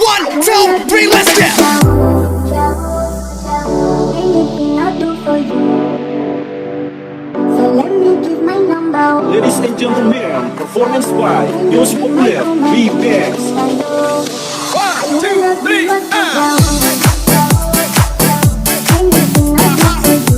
1, 2, 3, let's get. Anything I'll do for you. So let me give my number. Ladies and gentlemen, performance by Music of Left, B-Bags. 1, 2, 3, Anything I'll do for you.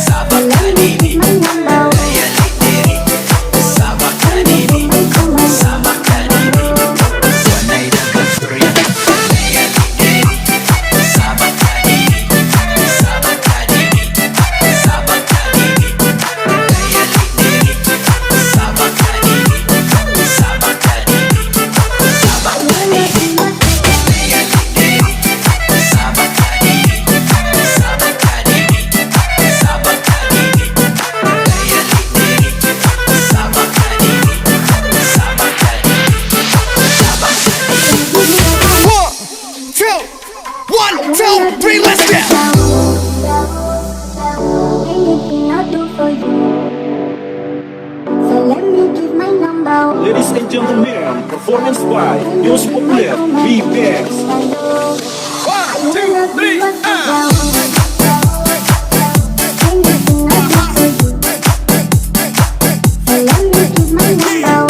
So let me give my number. Anything I'll do for you. So let me give my number. Ladies and gentlemen, performance by Music of Left, B-Bags. 1, 2, 3, Anything I'll do for you. So let me give my number.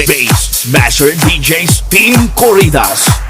Bass Smasher DJs Team Corridas.